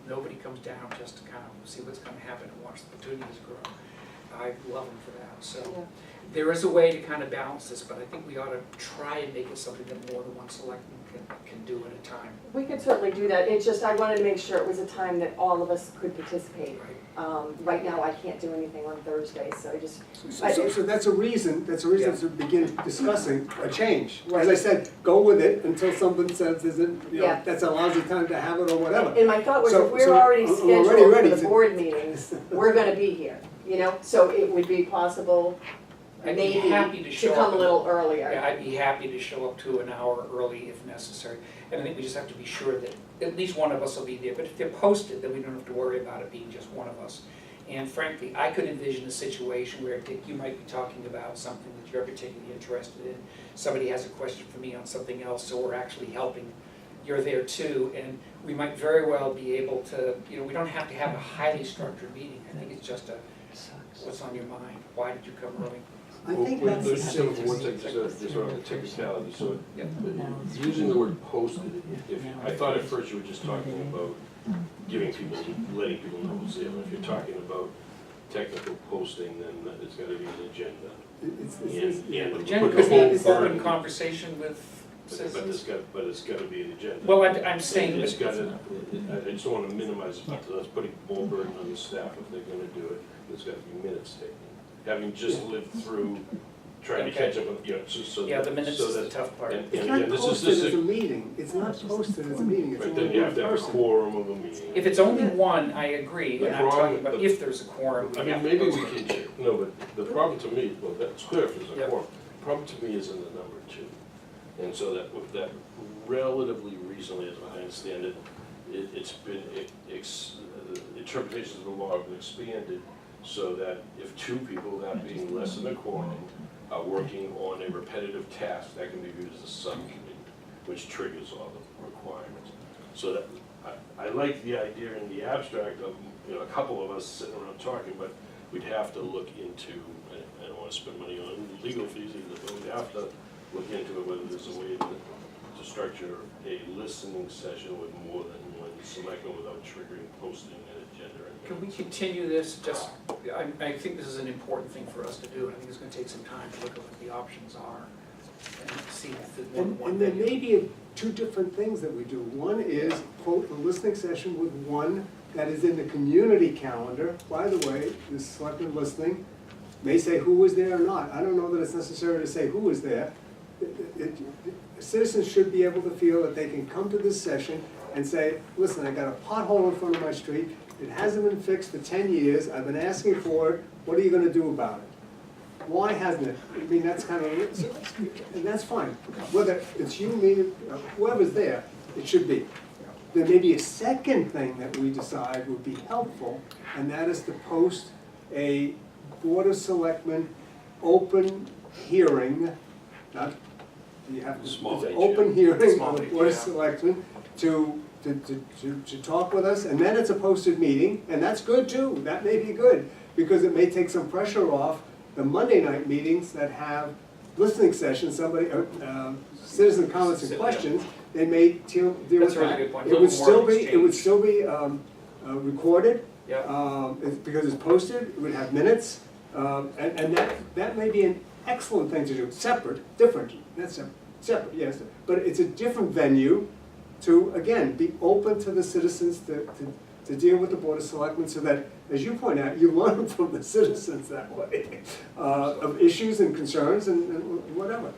Nobody comes down just to kind of see what's gonna happen and watch the petunias grow. I love them for that, so. Yeah. There is a way to kind of balance this, but I think we ought to try and make it something that more than one selectman can do at a time. We could certainly do that, it's just I wanted to make sure it was a time that all of us could participate. Right. Right now, I can't do anything on Thursday, so I just. So that's a reason Yeah. to begin discussing a change. As I Right. said, go with it until someone says, isn't, Yeah. that's a lousy time to have it or whatever. And my thought was, So- if we're so already I'm scheduled ready for the to- board meetings, we're gonna be here, you know? So it would be possible, I'd be maybe, happy to to show come up. a little earlier. Yeah, I'd be happy to show up to an hour early if necessary. And I think we just have to be sure that at least one of us will be there. But if they're posted, then we don't have to worry about it being just one of us. And frankly, I could envision a situation where, Dick, you might be talking about something that you're particularly interested in. Somebody has a question for me on something else, so we're actually helping. You're there too, and we might very well be able to, we don't have to have a highly structured meeting. I think it's just what's on your mind? Why did you come early? I think Well, that's. let's just say one thing, just on the technicality, so using the word posted, I thought at first you were just talking about giving people, letting people know who's there, but if you're talking about technical posting, then it's gotta be an agenda. And Agenda put could the be whole an open burden- conversation with citizens. But it's gotta be an agenda. Well, I'm saying, It's gotta, I just don't wanna minimize it, but that's putting more burden on the staff if they're gonna do it, there's gotta be minutes taken. Having just lived through, trying to Okay. catch up with, so. yeah, the minutes so is the that- tough part. And It's again, not this posted is as a meeting, it's not posted as a meeting, it's Right, then only you one have to have a person. quorum of a meeting. If it's only one, I agree, and I'm talking about But- if there's a quorum. I we mean, have to maybe post we it. can, no, but the problem to me, well, that's clear if there's a Yep. quorum. The problem to me is in the number two. And so that, with that relatively recently, as I understand it, it's been, interpretations of the law have been expanded so that if two people, that being less than a quorum, are working on a repetitive task, that can be viewed as a subcommittee, which triggers all the requirements. So that, I like the idea in the abstract of, a couple of us sitting around talking, but we'd have to look into, I don't wanna spend money on legal fees either, but we'd have to look into it, whether there's a way to structure a listening session with more than one selectman without triggering posting an agenda. Can we continue this, I think this is an important thing for us to do, and I think it's gonna take some time to look at what the options are and see if there's more than one. And there venue. may be two different things that we do. One is, quote, the listening session with one that is in the community calendar. By the way, the selectmen listening may say who was there or not. I don't know that it's necessary to say who was there. Citizens should be able to feel that they can come to this session and say, listen, I got a pothole in front of my street, it hasn't been fixed for 10 years, I've been asking for it, what are you gonna do about it? Why hasn't it? I mean, that's kind of, and that's fine. Whether it's you, me, whoever's there, it should be. There may be a second thing that we decide would be helpful, and that is to post a Board of Selectmen open hearing, not, you have to, Small it's an H, open yeah. hearing Small on the H, Board of yeah. Selectmen to talk with us, and then it's a posted meeting, and that's good too, that may be good, because it may take some pressure off the Monday night meetings that have listening sessions, somebody, citizen comments and Yeah. questions, they may deal with that. That's a really good point. It would still be, Exchange. recorded, Yeah, because it's posted, it would have minutes, and that may be an excellent thing to do, separate, different, that's separate, yes, but it's a different venue to, again, be open to the citizens to deal with the Board of Selectmen, so that, as you point out, you learn from the citizens that way, of issues and concerns and whatever.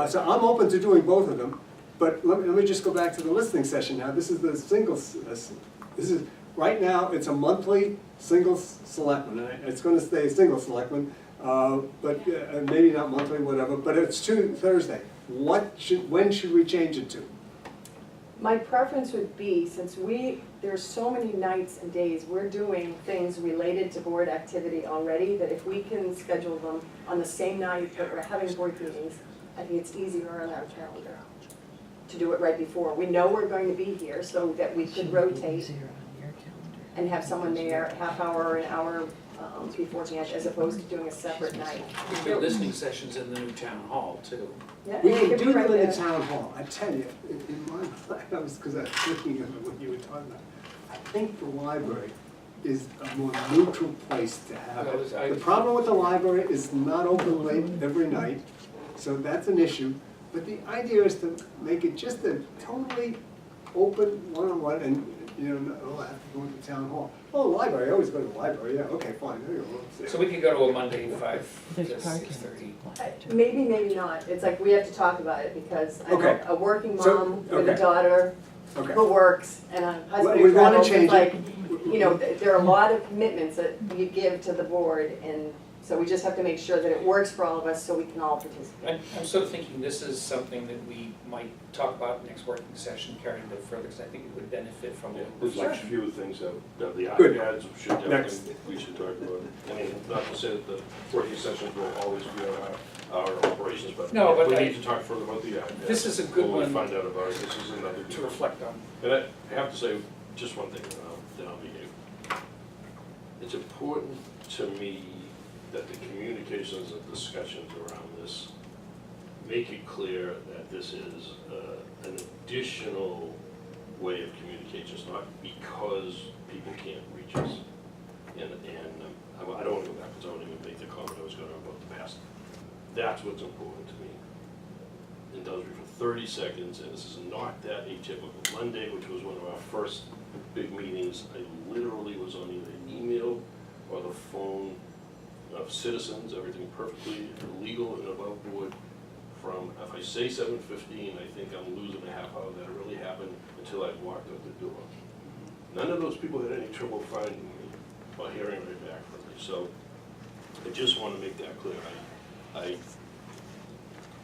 So I'm open to doing both of them, but let me just go back to the listening session now. This is the single, this is, right now, it's a monthly single selectman, and it's gonna stay a single selectman, but maybe not monthly, whatever, but it's Thursday. When should we change it to? My preference would be, since there's so many nights and days, we're doing things related to board activity already, that if we can schedule them on the same night that we're having board meetings, I think it's easier on our calendar to do it right before. We know we're going to be here, so that we could rotate and have someone there a half hour or an hour beforehand, as opposed to doing a separate night. we do listening sessions in the new town hall too. Yeah, We and it can could be do right them in the there. town hall, I tell you, in my mind, because I was thinking of it when you were talking about it. I think the library is a more neutral place to have Well, it. The problem with the library is not open late every night, so that's an issue. But the idea is to make it just a totally open one-on-one, and, you know, oh, I have to go into town hall. Oh, the library, I always go to the library, yeah, okay, fine, there you go. So we could go to a Monday 5 to There's parking. 6:30. Maybe, maybe not. It's like we have to talk about it because I know Okay. a working So, mom with a okay. daughter Okay. who works and a husband We who wanna travels, change it's like, it. you know, there are a lot of commitments that you give to the board, and so we just have to make sure that it works for all of us so we can all participate. I'm sort of thinking this is something that we might talk about next working session, carrying it further, because I think it would benefit from Yeah, a there's a reflection. few things that the Good. iPads should Next. definitely, we should talk about. I mean, not to say that the working sessions will always be on our operations, but No, but we I- need to talk further about the iPads. This is a good When we one find out about it, this is another. to reflect on. And I have to say, just one thing, then I'll behave. It's important to me that the communications and discussions around this make it clear that this is an additional way of communications, not because people can't reach us. And I don't want to go backwards, I don't even make the comment I was going to about the past. That's what's important to me. Indulge me for 30 seconds, and this is not that atypical. Monday, which was one of our first big meetings, I literally was on either email or the phone of citizens, everything perfectly legal and above board. From, if I say 7:15, I think I'm losing a half hour that it really happened until I walked out the door. None of those people had any trouble finding me or hearing right back from me. So I just want to make that clear. I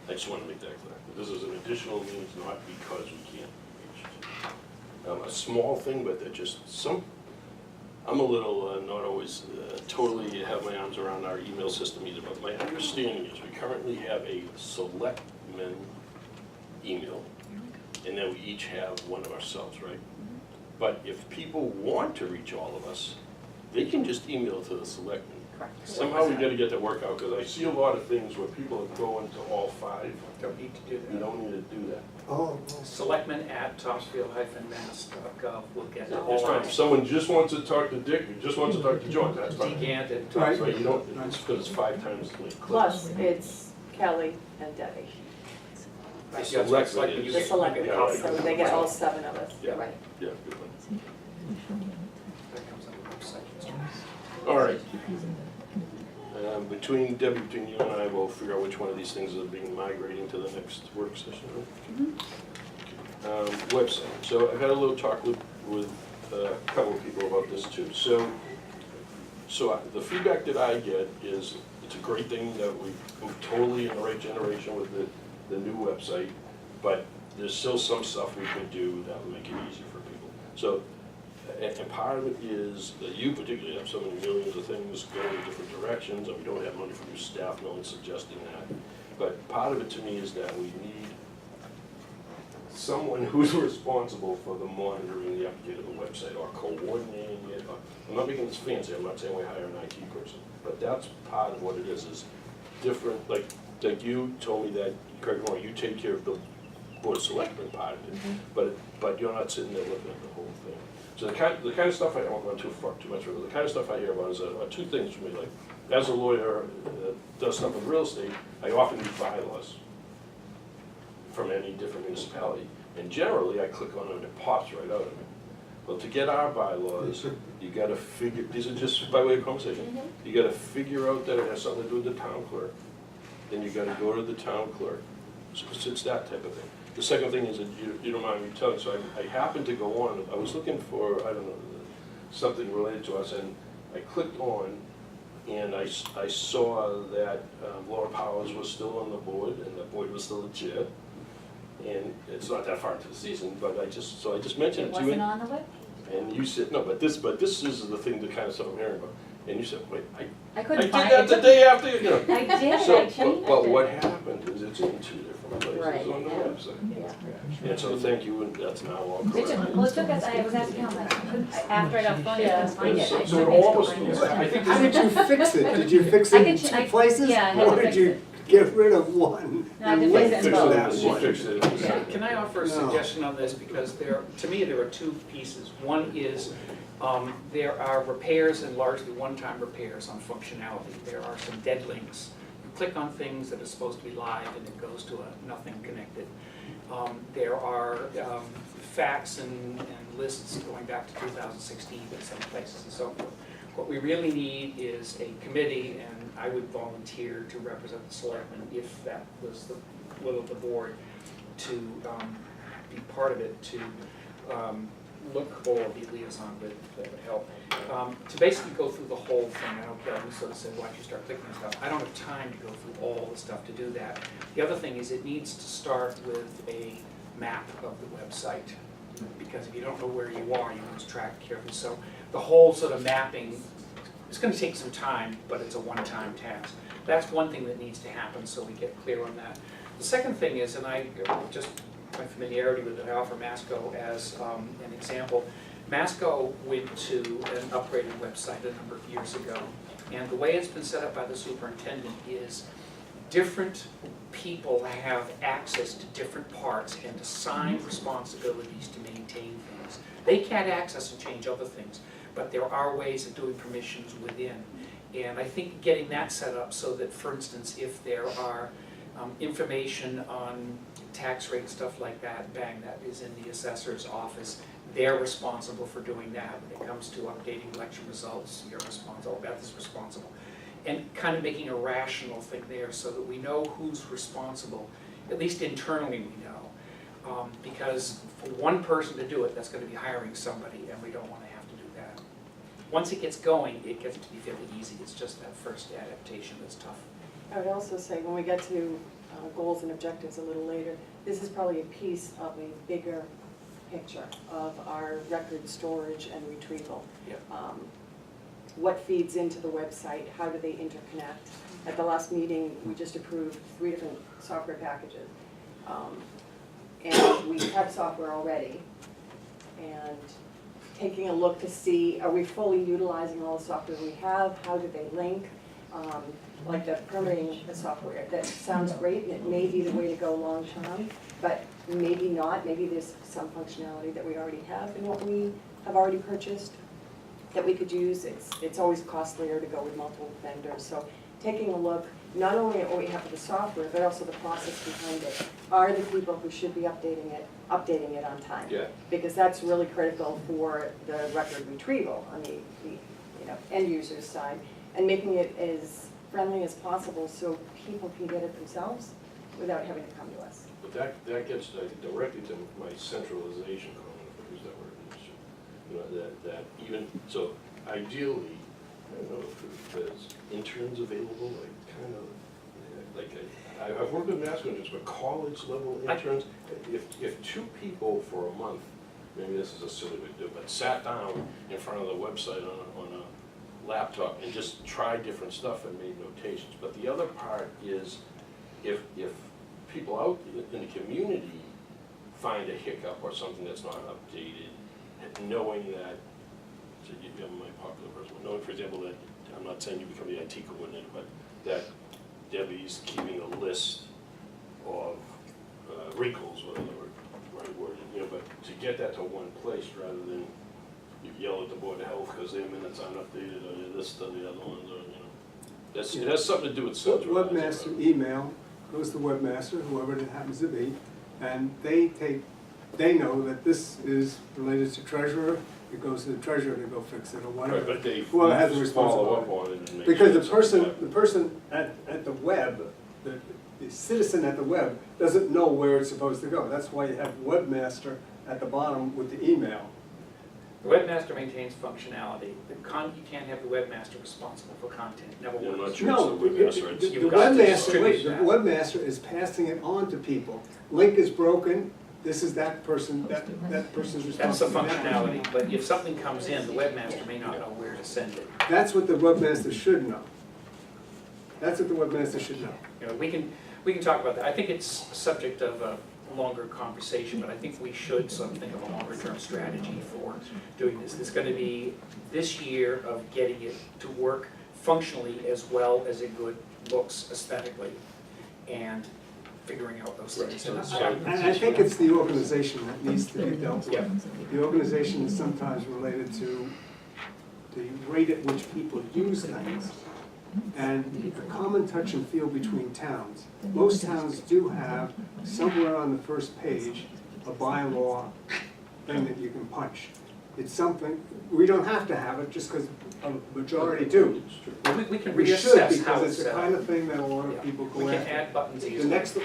just want to make that clear. This is an additional means, not because we can't reach. A small thing, but that just I'm a little not always totally have my arms around our email system either, but my understanding is we currently have a selectmen email, and then we each have one of ourselves, right? But if people want to reach all of us, they can just email to the selectmen. Correct. Somehow we gotta get that work out, because I see a lot of things where people are going to all 5. Don't need to do You that. don't need to do that. Oh, Selectmen@topsfield-mass.gov will get it That's That's all fine. If someone just wants to talk to Dick, or just wants to talk to John, that's fine. decanted. Right. Right, you don't, it's because it's 5 times as many clicks. Plus, it's Kelly and Debbie, Yeah, it's Select like is- you the get- selectmen, Yeah, right. so they get all 7 of us, Yeah. right? Yeah, good one. That comes on the website. All right. Between Debbie, between you and I, we'll figure out which one of these things is being migrating to the next work session. Website. So I've had a little talk with a couple of people about this too. So the feedback that I get is it's a great thing that we're totally in the right generation with the new website, but there's still some stuff we could do that would make it easier for people. So, and part of it is that you particularly have so many millions of things going in different directions, and we don't have money for new staff, no one's suggesting that. But part of it to me is that we need someone who's responsible for the monitoring the update of the website or coordinating it. I'm not making this fancy, I'm not saying we hire an IT person, but that's part of what it is different, like you told me that, correct me, you take care of the board of selectmen part of it, but you're not sitting there looking at the whole thing. So the kind of stuff I don't want to go too much further, the kind of stuff I hear about is two things for me, like, as a lawyer that does stuff with real estate, I often need bylaws from any different municipality. And generally, I click on it and it pops right out of it. Well, to get our bylaws, you gotta figure, these are just by way of conversation, you gotta figure out that it has something to do with the town clerk. Then you gotta go to the town clerk. So it's that type of thing. The second thing is that you don't mind me telling, so I happened to go on, I was looking for, I don't know, something related to us, and I clicked on, and I saw that Laura Powers was still on the board, and the board was still the chair. And it's not that far into the season, but I just mentioned it to you. Wasn't on the web? And you said, no, but this is the thing, the kind of stuff I'm hearing about. And you said, wait, I I couldn't did find that it. the day after, you know. I did, So, I changed but what it. happened is it's in 2 different places Right, on the yeah. website. Yeah. And so thank you, and that's now all It correct. took, well, it took us, I was asking how much, after I got phone, I couldn't find it. So I it took almost, it. I think How did you fix it? Did you fix I it could in ch- 2 places? yeah, I had Or to did fix you it. get rid of one No, I and can wait fix for it in that both. She one. fixed it. Yeah. Can I offer a No. suggestion on this, because to me, there are two pieces. One is, there are repairs and largely one-time repairs on functionality. There are some dead links. You click on things that are supposed to be live and it goes to a nothing connected. There are facts and lists going back to 2016 in some places and so forth. What we really need is a committee, and I would volunteer to represent the selectmen if that was the will of the board, to be part of it, to look, or be liaison with, that would help. To basically go through the whole thing. I know Kevin sort of said, why don't you start clicking on stuff? I don't have time to go through all the stuff to do that. The other thing is it needs to start with a map of the website, because if you don't know where you are, you lose track carefully. So the whole sort of mapping, it's going to take some time, but it's a one-time task. That's one thing that needs to happen, so we get clear on that. The second thing is, and I just, my familiarity with it, I offer Masco as an example. Masco went to an upgraded website a number of years ago, and the way it's been set up by the superintendent is different people have access to different parts and assigned responsibilities to maintain things. They can't access and change other things, but there are ways of doing permissions within. And I think getting that set up so that, for instance, if there are information on tax rate, stuff like that, bang, that is in the assessor's office, they're responsible for doing that. When it comes to updating election results, you're responsible, Beth is responsible. And kind of making a rational thing there so that we know who's responsible, at least internally we know. Because for one person to do it, that's going to be hiring somebody, and we don't want to have to do that. Once it gets going, it gets to be fairly easy. It's just that first adaptation that's tough. I would also say, when we get to goals and objectives a little later, this is probably a piece of a bigger picture of our record storage and retrieval. Yeah. What feeds into the website, how do they interconnect? At the last meeting, we just approved 3 different software packages. And we have software already. And taking a look to see, are we fully utilizing all the software we have? How do they link? Like the permitting software, that sounds great, and it may be the way to go long term, but maybe not. Maybe there's some functionality that we already have in what we have already purchased that we could use. It's always costlier to go with multiple vendors. So taking a look, not only at what we have for the software, but also the process behind it. Are the people who should be updating it on time? Yeah. Because that's really critical for the record retrieval on the end user's side, and making it as friendly as possible so people can get it themselves without having to come to us. But that gets directly to my centralization comment, if I use that word. You know, that even, so ideally, I don't know if there's interns available, I've worked with mass interns, but college level interns, if 2 people for a month, maybe this is a silly way to do it, but sat down in front of the website on a laptop and just tried different stuff and made notations. But the other part is, if people out in the community find a hiccup or something that's not updated, knowing that, so you're my popular person, knowing, for example, that, I'm not saying you become the IT coordinator, but that Debbie's keeping a list of wrinkles, whatever the right word is, but to get that to one place rather than you yell at the Board of Health because their minutes aren't updated, or this, or the other ones, or, it has something to do with centralizing. Webmaster email goes to webmaster, whoever it happens to be, and they know that this is related to treasurer. It goes to the treasurer to go fix it or whatever. Right, but they Whoever has the follow up responsibility. on it and make Because sure the it's up. person at the web, the citizen at the web doesn't know where it's supposed to go. That's why you have webmaster at the bottom with the email. The webmaster maintains functionality. You can't have the webmaster responsible for content. Never I'm not works. sure No, it's the webmaster, it's. the You've got to webmaster, distribute the that. webmaster is passing it on to people. Link is broken, this is that person, that person's That's the responsibility. functionality, but if something comes in, the webmaster may not know where to send it. That's what the webmaster should know. That's what the webmaster should know. We can talk about that. I think it's a subject of a longer conversation, but I think we should sort of think of a longer term strategy for doing this. There's going to be this year of getting it to work functionally as well as it looks aesthetically. and figuring out those Right, things. so And it's- I- And I think it's the organization that needs to be dealt Yeah. with. The organization is sometimes related to the rate at which people use things and a common touch and feel between towns. Most towns do have somewhere on the first page a bylaw thing that you can punch. It's something, we don't have to have it just because a majority do. It's true. Well, we can We should, reassess how because it's it's the set kind up. of thing that a lot of Yeah. people go We can after. add buttons The easily. next,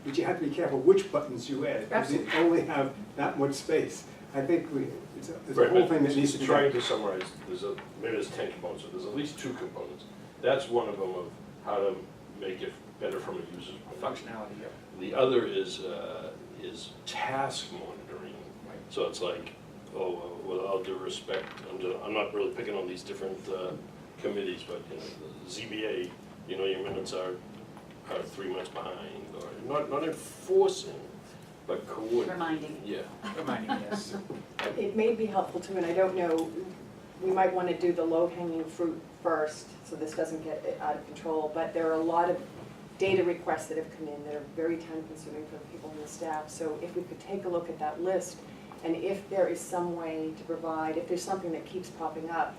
but you have to be careful which buttons you add, because you only have that much space. I think it's a Right, whole but thing that needs to be trying done. to summarize, maybe there's 10 components, so there's at least 2 components. That's one of them of how to make it better from a user's point of view. Functionality, yeah. The other is task monitoring. Right. So it's like, with all due respect, I'm not really picking on these different committees, but the ZBA, your minutes are 3 months behind, or not enforcing, but coordinating. Reminding. Yeah. Reminding, yes. It may be helpful too, and I don't know, we might want to do the low-hanging fruit first, so this doesn't get out of control, but there are a lot of data requests that have come in that are very time-consuming for the people on the staff. So if we could take a look at that list, and if there is some way to provide, if there's something that keeps popping up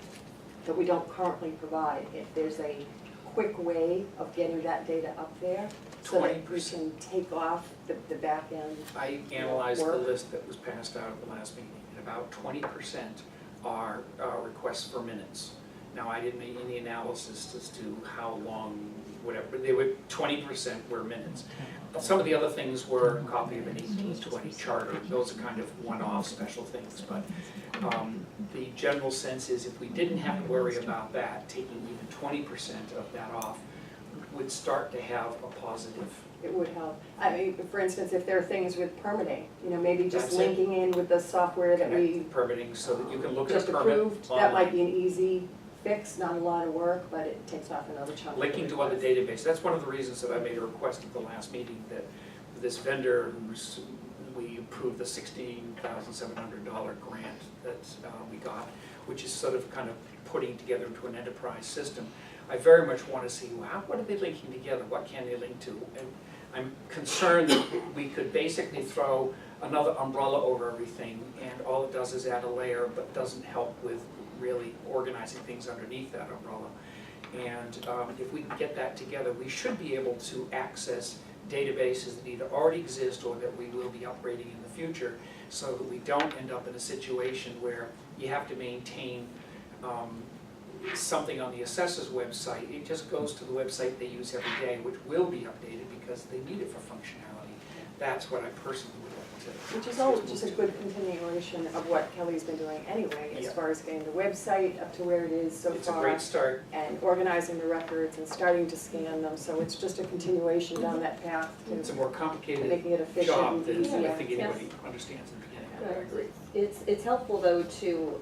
that we don't currently provide, if there's a quick way of getting that data up there, so that we 20%. can take off the back end. I analyzed the Work. list that was passed out at the last meeting, and about 20% are requests for minutes. Now, I didn't make any analysis as to how long, whatever, but they were, 20% were minutes. Some of the other things were a copy of an 1820 charter, those are kind of one-off special things, but the general sense is if we didn't have to worry about that, taking even 20% of that off, would start to have a positive. It would help. I mean, for instance, if there are things with permitting, maybe just That's it. linking in with the software that we Connect permitting so that you can look at a just permit approved, that might online. be an easy fix, not a lot of work, but it takes off another chunk. of the Linking to other request. databases, that's one of the reasons that I made a request at the last meeting, that this vendor, we approved the $16,700 grant that we got, which is sort of kind of putting together into an enterprise system. I very much want to see, what are they linking together, what can they link to? And I'm concerned that we could basically throw another umbrella over everything, and all it does is add a layer, but doesn't help with really organizing things underneath that umbrella. And if we can get that together, we should be able to access databases that either already exist or that we will be upgrading in the future, so that we don't end up in a situation where you have to maintain something on the assessor's website. It just goes to the website they use every day, which will be updated because they need it for functionality. That's what I personally would like to. Which is all just a good continuation of what Kelly's been doing anyway, as Yeah. far as getting the website up to where it is so It's a far. great start. And organizing the records and starting to scan them, so it's just a continuation down that path It's a to more complicated making it efficient job and than easy. I think Yes. anybody understands in the beginning. I agree. It's helpful though to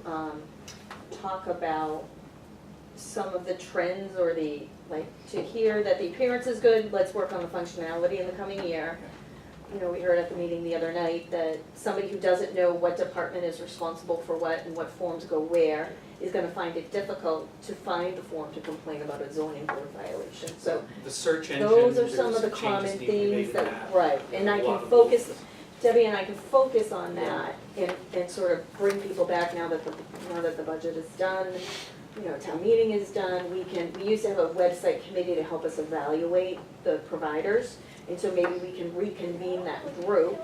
talk about some of the trends or to hear that the appearance is good, let's work on the functionality in the coming year. We heard at the meeting the other night that somebody who doesn't know what department is responsible for what and what forms go where is gonna find it difficult to find the form to complain about a zoning board violation. So The search engine, those are there's some of the changes common being made things to that, right, and I A lot can of focus, those. Debbie and I can focus on that and sort of bring people back now that the budget is done, town meeting is done, we used to have a website committee to help us evaluate the providers, and so maybe we can reconvene that group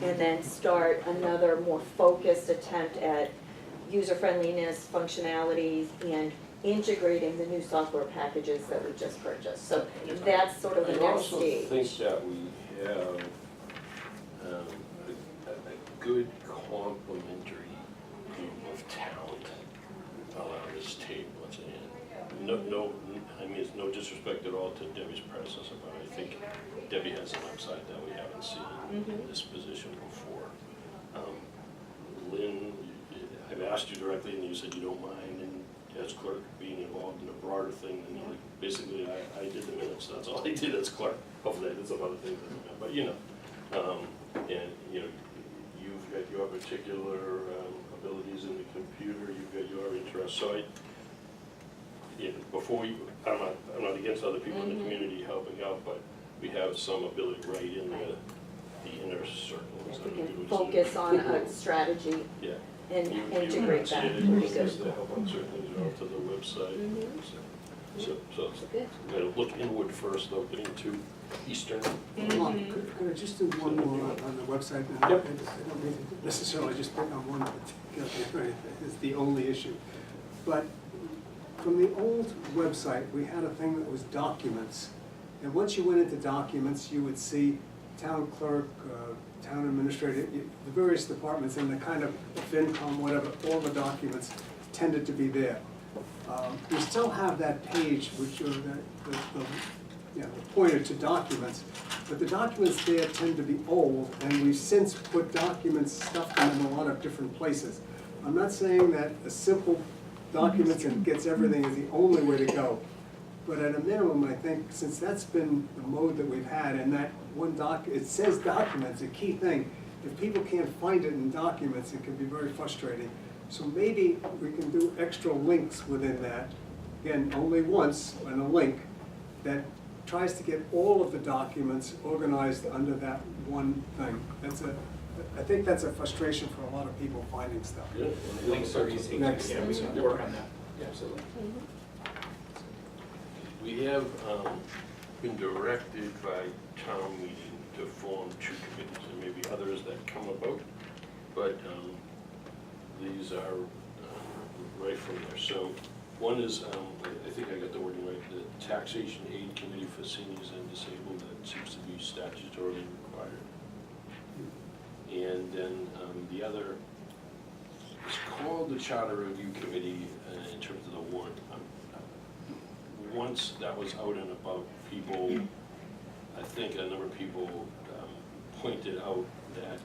and then start another more focused attempt at user-friendliness, functionalities, and integrating the new software packages that we just purchased. So that's sort of the I next also stage. think that we have a good complementary group of talent around this table. I mean, it's no disrespect at all to Debbie's predecessor, but I think Debbie has an upside that we haven't seen in this position before. Lynn, I've asked you directly and you said you don't mind, and as clerk being involved in a broader thing than like, basically I did the minutes, that's all I did as clerk. Hopefully I did some other things, but and you've got your particular abilities in the computer, you've got your interests, so before you, I'm not against other people in the community helping out, but we have some ability right in the inner circles. If we can focus on a strategy Yeah. and You integrate that, initiated would be this good. to help on certain things relative to the website. Mhm. So Good. we're gonna look inward first, though, getting too eastern. Could I just do one more on the website? And Yep. I don't mean to necessarily just pick on one particular area, it's the only issue. But from the old website, we had a thing that was documents. And once you went into documents, you would see town clerk, town administrator, the various departments and the kind of FinCom, whatever, all the documents tended to be there. We still have that page, which are the pointer to documents, but the documents there tend to be old, and we've since put documents, stuffed them in a lot of different places. I'm not saying that a simple documents and gets everything is the only way to go, but at a minimum, I think, since that's been the mode that we've had, and that one it says documents, a key thing, if people can't find it in documents, it can be very frustrating. So maybe we can do extra links within that, again, only once, and a link that tries to get all of the documents organized under that one thing. I think that's a frustration for a lot of people finding stuff. Yeah. Links are easy, yeah, Next. we can work on that, yeah, absolutely. We have been directed by town meeting to form two committees, and maybe others that come about, but these are right from there. So one is, I think I got the wording right, the Taxation Aid Committee for Seniors and Disabled, that seems to be statutorily required. And then the other is called the Charter Review Committee in terms of the warrant. Once that was out and about, people, I think a number of people pointed out that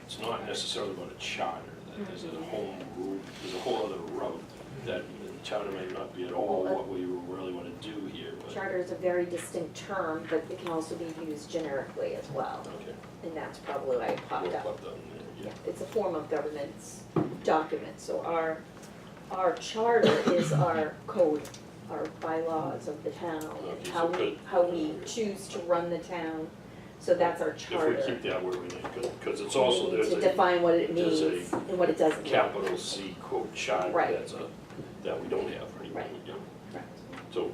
it's not necessarily about a charter, that there's a home rule, there's a whole other route, that the charter may not be at all what we really want to do here, but. Charter is a very distinct term, but it can also be used generically as well, Okay. and that's probably why it popped We'll up. pop that in there, It's a form of governance document, so our charter is our code, our bylaws of the town, and Okay, how we choose to run the town, so that's our If charter. we keep that where we need, because it's also, We need there's to a define what it there's a means and what it doesn't mean. capital C quote charter, Right. that we don't have right now. Right. Yeah. Correct. So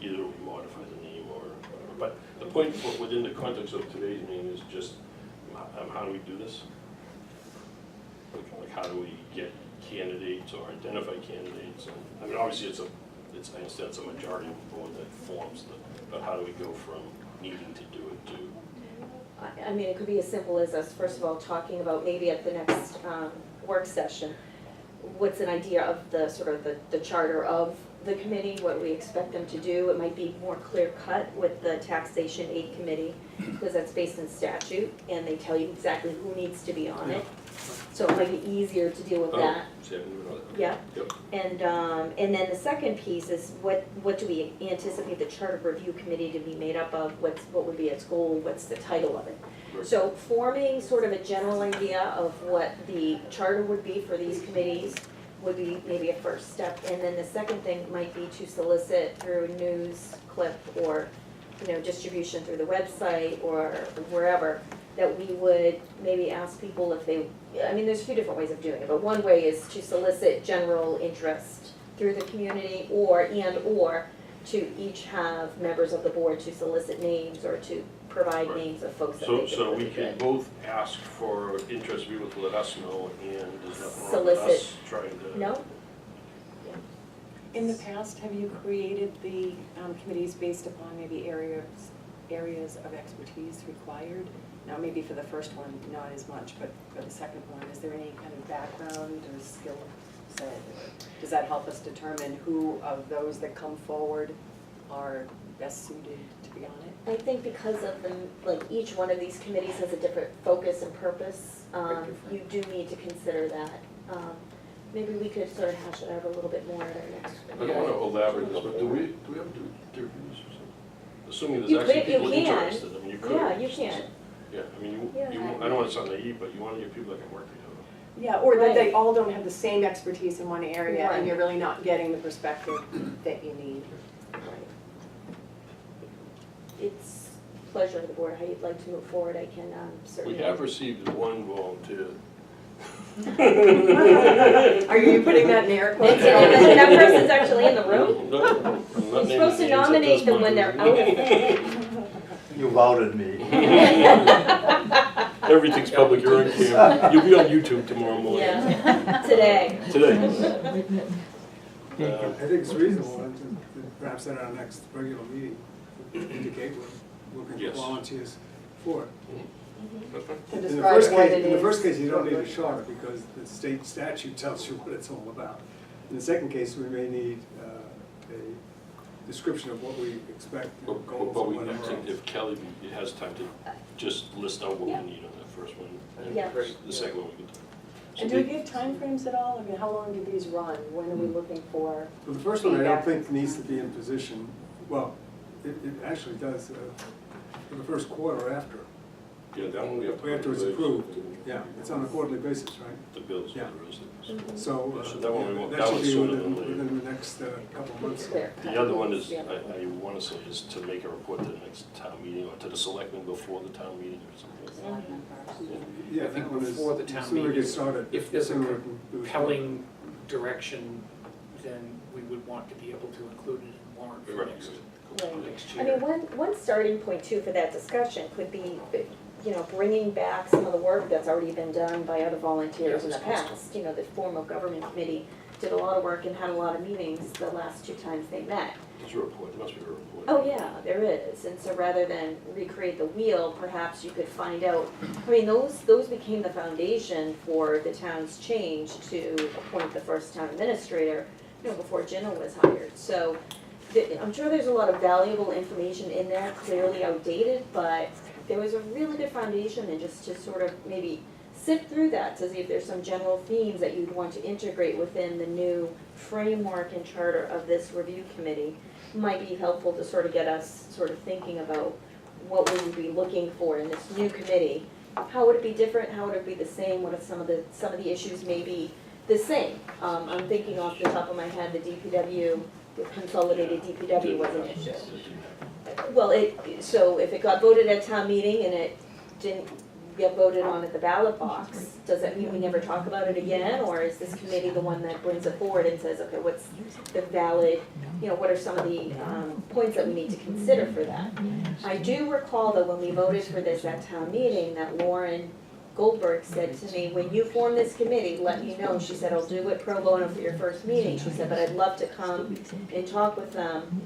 either we modify the name or whatever. But the point within the context of today's meeting is just, how do we do this? Like how do we get candidates or identify candidates? And, I mean, obviously I understand it's a majority of the board that forms but how do we go from needing to do it to? I mean, it could be as simple as us, first of all, talking about maybe at the next work session, what's an idea of the sort of the charter of the committee, what we expect them to do. It might be more clear cut with the Taxation Aid Committee, because that's based in statute, and they tell you exactly who needs to be on it. So it might be easier to deal with that. See, I didn't even know that. Yeah. Yep. And then the second piece is what do we anticipate the Charter Review Committee to be made up of? What would be its goal? What's the title of it? Right. So forming sort of a general idea of what the charter would be for these committees would be maybe a first step. And then the second thing might be to solicit through a news clip or, distribution through the website or wherever, that we would maybe ask people if they, there's a few different ways of doing it, but one way is to solicit general interest through the community or to each have members of the board to solicit names or to provide Right. names of folks that So, they think so would we be can good. both ask for interest, people to let us know, and there's nothing wrong with Solicit. us trying to. No? In the past, have you created the committees based upon maybe areas of expertise required? Now, maybe for the first one, not as much, but for the second one, is there any kind of background or skill set? Does that help us determine who of those that come forward are best suited to be on it? I think because of each one of these committees has a different focus and purpose, you do need to consider that. Maybe we could sort of hash it out a little bit more at our next. I don't wanna elaborate this, but do we have to do interviews or something? Assuming You there's actually could- you people can. interested, I mean, you could. Yeah, you can. Yeah, I mean, Yeah. I don't wanna sound naive, but you wanna get people that can work together. Yeah, or that they Right. all don't have the same expertise in one area, Right. and you're really not getting the perspective that you need. It's pleasure of the board, how you'd like to move forward, I can We certainly. have received one volunteer. Are you putting that in air quotes? That person's actually in the room? No, I'm not You're naming supposed to names at nominate this them when they're point. out. You outed me. Everything's public, you're on camera. You'll be on YouTube tomorrow morning. Yeah, today. Today. I think it's reasonable to perhaps at our next regular meeting, indicate we're looking Yes. for volunteers for it. That's fine. To In the describe first what case, it in the is. first case, you don't need a charter because the state statute tells you what it's all about. In the second case, we may need a description of what we expect, But goals but or we, whatever. if Kelly has time to just list out what Yeah. we need on that first one, and Yeah. the second one we can do. And do we give timeframes at all? I mean, how long do these run? When are we looking for? Well, the first one, I don't feedback? think needs to be in position, well, it actually does, for the first quarter after. Yeah, that one we have to. After it's approved, yeah, it's on a quarterly basis, right? The bills, Yeah. the rest of Mm-hmm. it. So, Yeah, so that one we won't- that that should one's be sooner within, than later. within the next couple of months. Clear. The other one is, Yeah. I wanna say, is to make a report to the next town meeting, or to the selectmen before the town meeting or something like that. Yeah, I think that one is, before the town the sooner we meeting, get started. if there's a the sooner we can do it. compelling direction, then we would want to be able to include it in warrant for Right. next Right. next I year. mean, one starting point too for that discussion could be, you know, bringing back some of the work that's already been done by other volunteers in the past. You know, the formal government committee did a lot of work and had a lot of meetings the last 2 times they met. There's a report, there must be a report. Oh, yeah, there is, and so rather than recreate the wheel, perhaps you could find out, I mean, those became the foundation for the town's change to appoint the first town administrator, you know, before Jenna was hired. So, I'm sure there's a lot of valuable information in there, clearly outdated, but there was a really good foundation, and just to sort of maybe sift through that to see if there's some general themes that you'd want to integrate within the new framework and charter of this review committee might be helpful to sort of get us sort of thinking about what we would be looking for in this new committee. How would it be different? How would it be the same? What if some of the issues may be the same? I'm thinking off the top of my head, the DPW, the consolidated DPW was an issue. Well, so if it got voted at town meeting and it didn't get voted on at the ballot box, does that mean we never talk about it again? Or is this committee the one that brings it forward and says, okay, what's the valid, you know, what are some of the points that we need to consider for that? I do recall that when we voted for this at town meeting, that Lauren Goldberg said to me, when you form this committee, let me know. She said, I'll do it pro bono for your first meeting. She said, but I'd love to come and talk with them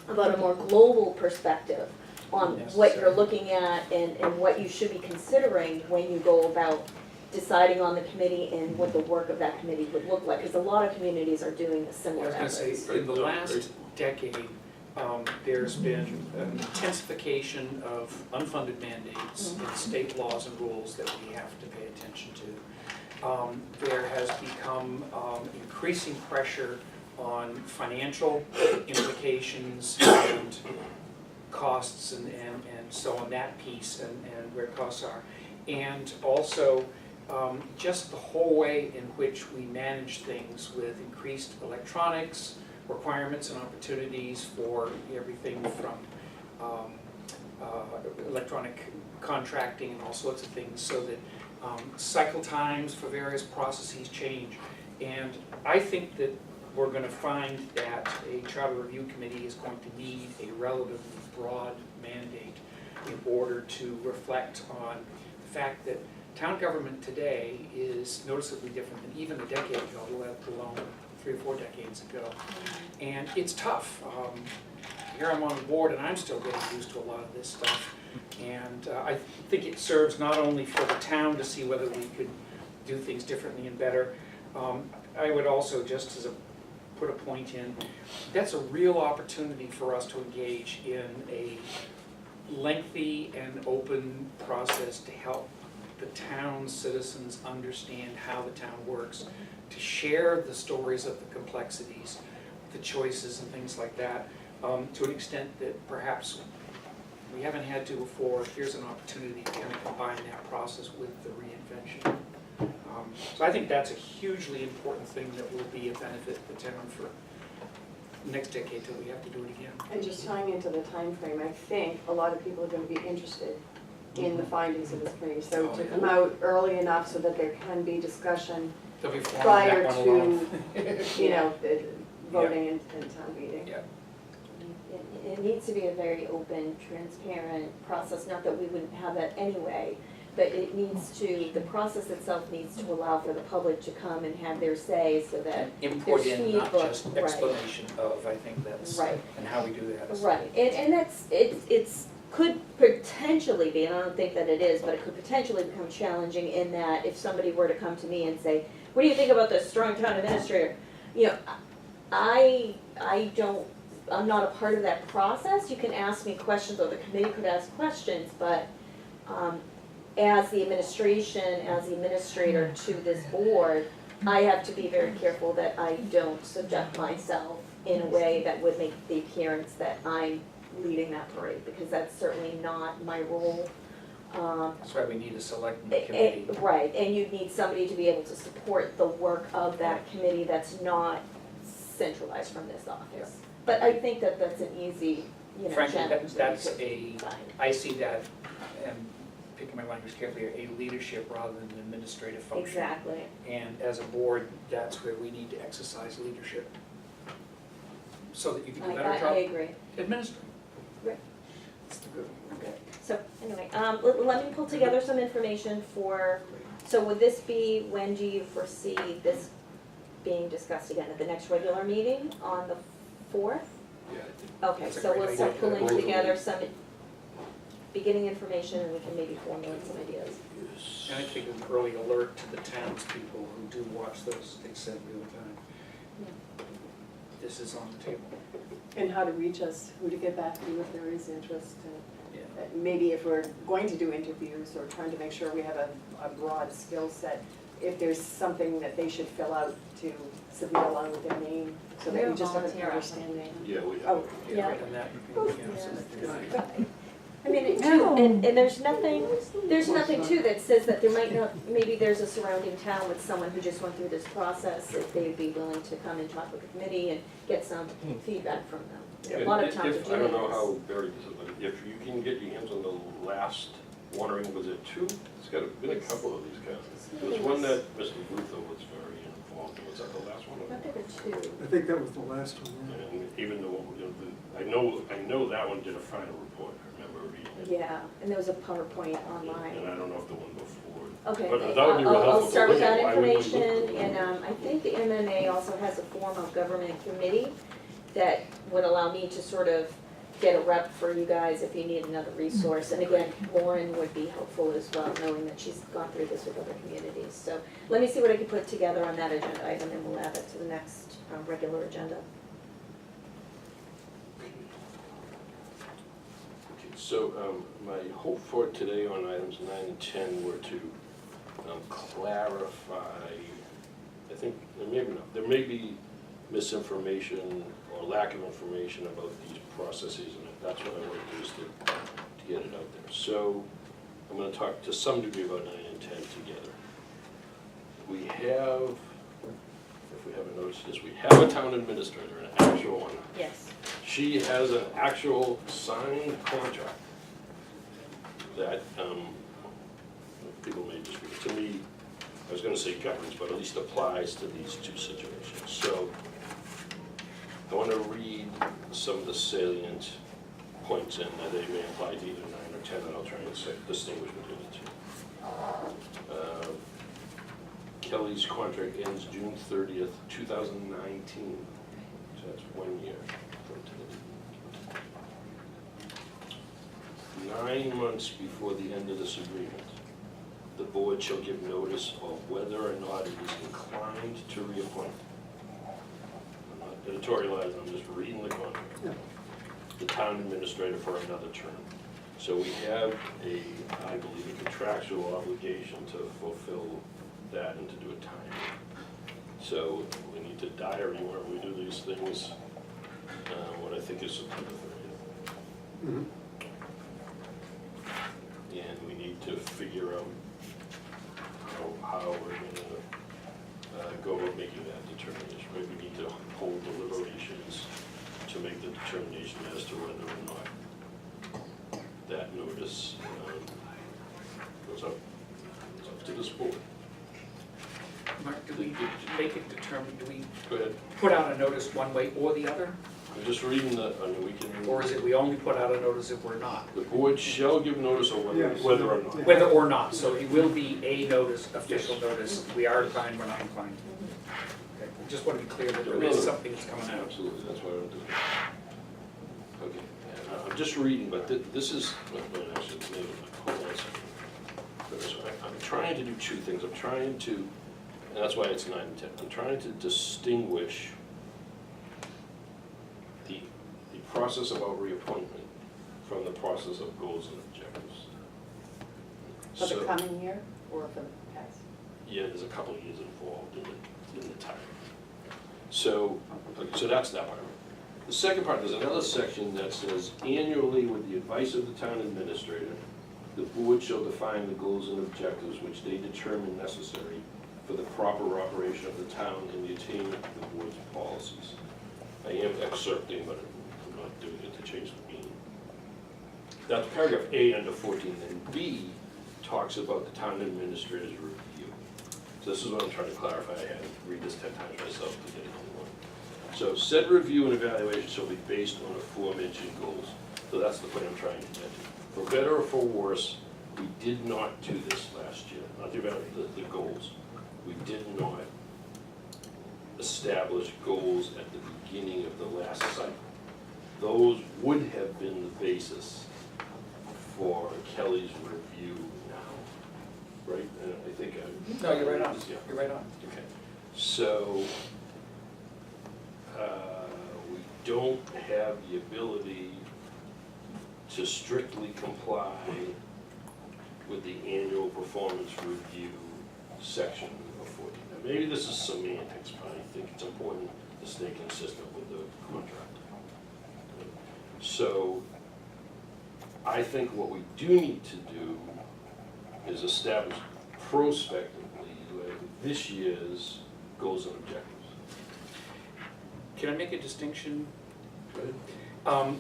about a more global perspective on what you're looking at and what you should be considering when you go about deciding on the committee and what the work of that committee would look like. Because a lot of communities are doing a I similar was gonna effort. say, in the last decade, there's been an intensification of unfunded mandates and state laws and rules that we have to pay attention to. There has become increasing pressure on financial implications and costs and so on that piece and where costs are. And also, just the whole way in which we manage things with increased electronics, requirements and opportunities for everything from electronic contracting and all sorts of things, so that cycle times for various processes change. And I think that we're going to find that a charter review committee is going to need a relatively broad mandate in order to reflect on the fact that town government today is noticeably different than even a decade ago, let alone 3 or 4 decades ago. And it's tough. Here I'm on the board and I'm still getting used to a lot of this stuff. And I think it serves not only for the town to see whether we could do things differently and better. I would also, just as put a point in, that's a real opportunity for us to engage in a lengthy and open process to help the town's citizens understand how the town works, to share the stories of the complexities, the choices and things like that, to an extent that perhaps we haven't had to before. Here's an opportunity to kind of combine that process with the reinvention So I think that's a hugely important thing that will be a benefit to the town for next decade till we have to do it again. And just tying into the time frame, I think a lot of people are gonna be interested in the findings of this committee. So to come out early enough so that there can be discussion There'll be forum on prior that one alone. to, you know, the voting and town meeting. Yeah. It needs to be a very open, transparent process, not that we wouldn't have that anyway, but it needs to, the process itself needs to allow for the public to come and have their say so that, Import There's in, not feedback, just right. explanation of, I think that's, right, and how we do that. right. And that's, it's, could potentially be, and I don't think that it is, but it could potentially become challenging in that if somebody were to come to me and say, what do you think about this strong town administrator? You know, I'm not a part of that process. You can ask me questions, or the committee could ask questions, but as the administration, as the administrator to this board, I have to be very careful that I don't subject myself in a way that would make the appearance that I'm leading that parade, because that's certainly not my role. That's why we need a selectment committee. Right, and you need somebody to be able to support the work of that committee that's not centralized from this office. But I think that that's an easy, challenge. Frankly, that that's we could find. I see that, and picking my language carefully, a leadership rather than an administrative function. Exactly. And as a board, that's where we need to exercise leadership. So that you can do a better I job agree. administering. Right. That's the good. So, anyway, let me pull together some information for, so would this be, when do you foresee this being discussed again? At the next regular meeting on the 4th? Yeah, I think. Okay, That's a so great we'll start idea. pulling together some beginning information and we can maybe formulate some ideas. And I think an early alert to the townspeople who do watch those, they said real time. This is on the table. And how to reach us, who to get back to if there is interest, and Yeah. maybe if we're going to do interviews or trying to make sure we have a broad skill set, if there's something that they should fill out to submit along with their name, so that we just have an Volunteer understanding. Yeah, we have. Oh, yeah. And that you can, yeah, I mean, and there's nothing too that says that there might not, maybe there's a surrounding town with someone who just went through this process, if they'd be willing to come and talk with the committee and get some feedback from them. A lot of towns are doing I don't know this. how buried this is, but if you can get your hands on the last one, or was it 2? It's got been a couple of these kinds. There was one that Mr. Ruther was very involved in. Was that the last one? I think there are 2. I think that was the last one, yeah. And even though, I know that one did a final report, I remember reading it. Yeah, and there was a PowerPoint And online. I don't know if the one before. Okay, But that would be real I'll helpful to start with look at. that Why would we look information, at it? and I think the MMA also has a form of government committee that would allow me to sort of get a rep for you guys if you need another resource. And again, Lauren would be helpful as well, knowing that she's gone through this with other communities. So let me see what I can put together on that agenda item, and we'll add it to the next regular agenda. Okay, so my hope for today on items 9 and 10 were to clarify, I think, there may be misinformation or lack of information about these processes, and that's what I want to do, is to get it out there. So I'm going to talk to some degree about 9 and 10 together. We have, if we haven't noticed this, we have a town administrator, an actual one. Yes. She has an actual signed contract that, people may disagree, to me, I was gonna say governs, but at least applies to these two situations. So I wanna read some of the salient points in that they may apply to either 9 or 10, and I'll try and distinguish between the two. Kelly's contract ends June 30th, 2019, so that's 1 year from today. 9 months before the end of this agreement, the board shall give notice of whether or not it is inclined to reappoint. I'm not editorializing, I'm just reading the contract. Yeah. The town administrator for another term. So we have I believe, a contractual obligation to fulfill that and to do it timely. So we need to diary where we do these things, what I think is September 30th. Mhm. And we need to figure out how we're gonna go about making that determination, right? We need to hold deliberations to make the determination as to whether or not that notice goes up. It's up to this board. Mark, do we make it determined, do we Go ahead. put out a notice one way or the other? I'm just reading the, I mean, we can. Or is it we only put out a notice if we're not? The board shall give notice of Yes. whether or not. Whether or not, so it will be a notice, official notice, we are inclined, we're not inclined. Okay, we just want to be clear that there is something that's coming out. Absolutely, that's why I don't do it. Okay, and I'm just reading, but this is, actually, maybe, hold on a second. So I'm trying to do two things. I'm trying to, and that's why it's 9 and 10. I'm trying to distinguish the process about reappointment from the process of goals and objectives. For the So- coming year or for the past? Yeah, there's a couple of years involved in the time. So that's that part. The second part, there's another section that says, annually, with the advice of the town administrator, the board shall define the goals and objectives which they determine necessary for the proper operation of the town and the attainment of the board's policies. I am excerpting, but I'm not doing it to change the meaning. That's paragraph A under 14, and B talks about the town administrator's review. So this is what I'm trying to clarify. I had to read this 10 times myself to get it on one. So said review and evaluation shall be based on the aforementioned goals. So that's the point I'm trying to get to. For better or for worse, we did not do this last year, not the goals. We did not establish goals at the beginning of the last cycle. Those would have been the basis for Kelly's review now, right? And I think No, you're right on, Yeah. you're right on. Okay, so, we don't have the ability to strictly comply with the annual performance review section of 14. Now, maybe this is semantics, but I think it's important to stay consistent with the contract. So, I think what we do need to do is establish prospectively this year's goals and objectives. Can I make a distinction? Go ahead.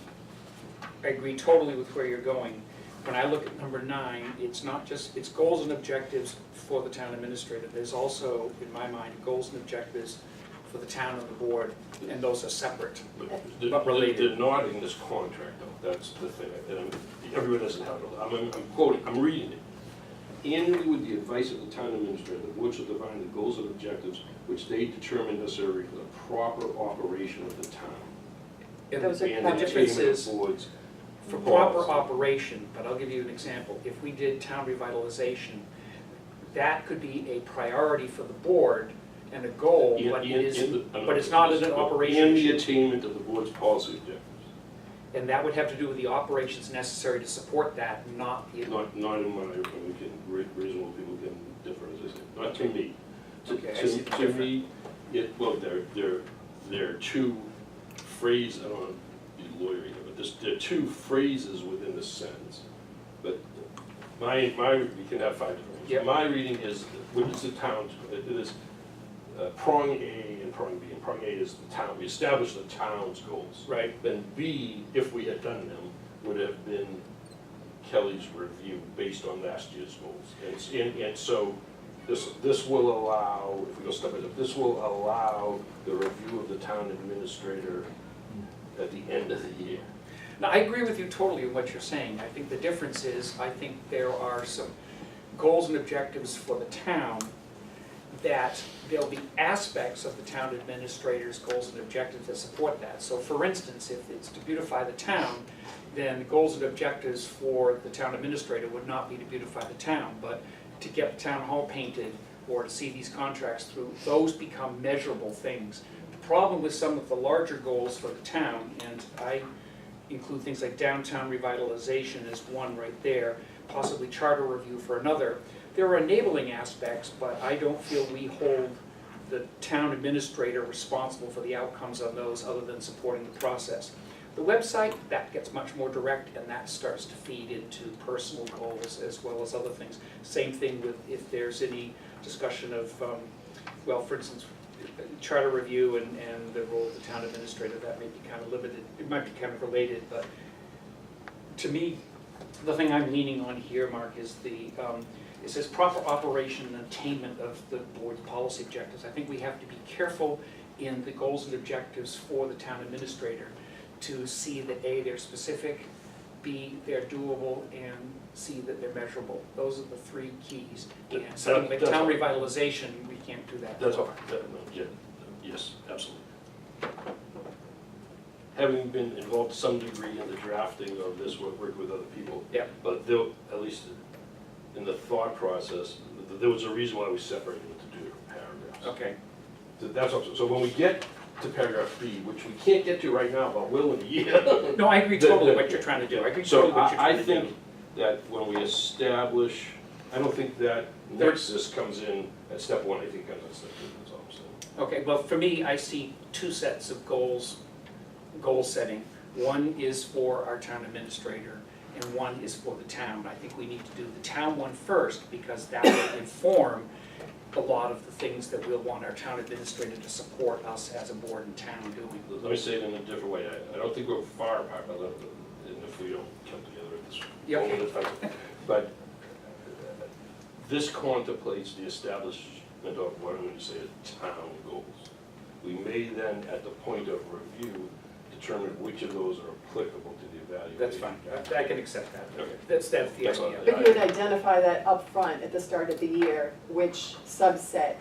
I agree totally with where you're going. When I look at number 9, it's not just, it's goals and objectives for the town administrator. There's also, in my mind, goals and objectives for the town and the board, and those are separate. But related. They're not in this contract, though, that's the thing, and everyone doesn't have it, I'm quoting, I'm reading it. Annually, with the advice of the town administrator, the board shall define the goals and objectives which they determine necessary for the proper operation of the town. And Those are the And the difference attainment is, of boards. for proper policy. operation, but I'll give you an example. If we did town revitalization, that could be a priority for the board and a goal, but it is, but it's not an operation And the issue. attainment of the board's policy objectives, And that would have to do with the operations necessary to support that, not the. not in my, reasonable people can differ, as I say, not to me. Okay, I see the To me, well, there are two phrases, I don't want to be lawyery here, but there are two phrases within the sentence. But my, you can have 5 different ones. Yep. My reading is, what is the town's, it is prong A and prong B. And prong A is the town, we established the town's goals. Right. Then B, if we had done them, would have been Kelly's review based on last year's goals. And so this will allow, if we go step by step, this will allow the review of the town administrator at the end of the year. Now, I agree with you totally in what you're saying. I think the difference is, I think there are some goals and objectives for the town that there'll be aspects of the town administrator's goals and objectives that support that. So for instance, if it's to beautify the town, then the goals and objectives for the town administrator would not be to beautify the town, but to get the town hall painted or to see these contracts through. Those become measurable things. The problem with some of the larger goals for the town, and I include things like downtown revitalization as one right there, possibly charter review for another. There are enabling aspects, but I don't feel we hold the town administrator responsible for the outcomes of those other than supporting the process. The website, that gets much more direct, and that starts to feed into personal goals as well as other things. Same thing with if there's any discussion of, well, for instance, charter review and the role of the town administrator, that may be kind of limited, it might be kind of related, but to me, the thing I'm leaning on here, Mark, is it says proper operation and attainment of the board's policy objectives. I think we have to be careful in the goals and objectives for the town administrator to see that A, they're specific, B, they're doable, and C, that they're measurable. Those are the three keys. And something like That's town all. revitalization, we can't do that. That's all, yeah, yes, absolutely. Having been involved to some degree in the drafting of this, work with other people. Yeah. But there, at least in the thought process, there was a reason why we separated into two different paragraphs. Okay, That's also, so when we get to paragraph B, which we can't get to right now, but will in a year. no, I agree totally what you're trying to do. I agree totally So what you're I trying to do. think that when we establish, I don't think that nexus comes in at step one, I think it comes at step two, that's all I'm saying. Okay, well, for me, I see two sets of goals, goal setting. One is for our town administrator, and one is for the town. I think we need to do the town one first, because that will inform a lot of the things that we'll want our town administrator to support us as a board and town doing. Let me say it in a different way, I don't think we're far apart, and if we don't come together at this Yeah, okay. moment in time. But this contemplates the establishment of, what I'm going to say, town goals. We may then, at the point of review, determine which of those are applicable to the evaluation. That's fine, I can accept that. Okay. That's the That's all. idea. But you would identify that up front at the start of the year, which subset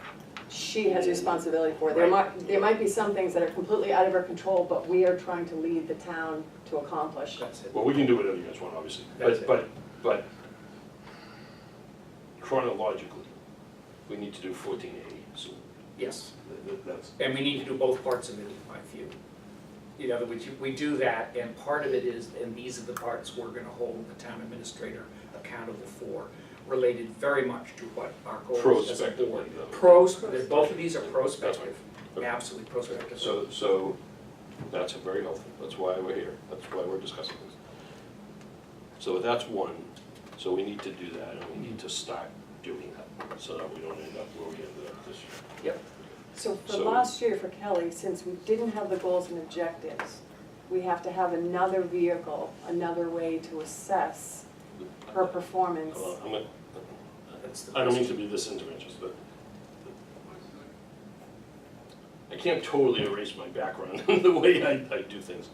she has responsibility for. There might be some things that are completely out of her control, but we are trying to lead the town to accomplish. That's it. Well, we can do whatever you guys want, obviously, That's but chronologically, we need to do 14A, so Yes, that's, and we need to do both parts of it, in my view. In other words, we do that, and part of it is, and these are the parts we're gonna hold the town administrator accountable for, related very much to what our goals as a board. Prospectively, though. Both of these are prospective, Okay. absolutely prospective. So that's very helpful, that's why we're here, that's why we're discussing this. So that's one, so we need to do that, and we need to start doing that, so that we don't end up where we ended up this year. Yep, So for So- last year for Kelly, since we didn't have the goals and objectives, we have to have another vehicle, another way to assess her performance. I'm gonna, that's the I don't mean question. to be this interventionist, but I can't totally erase my background in the way I do things.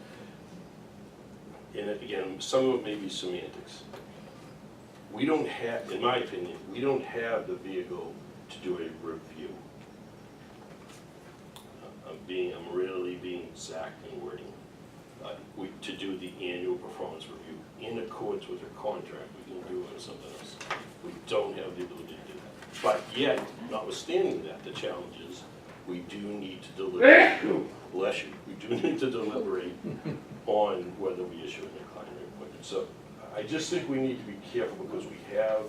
And again, some of it may be semantics. We don't have, in my opinion, we don't have the vehicle to do a review. I'm really being exact in wording. To do the annual performance review in accordance with your contract, we can do it or something else. We don't have the ability to do that. But yet, notwithstanding that, the challenge is, we do need to deliberate, bless you, we do need to deliberate on whether we issue an incline appointment. So I just think we need to be careful, because we have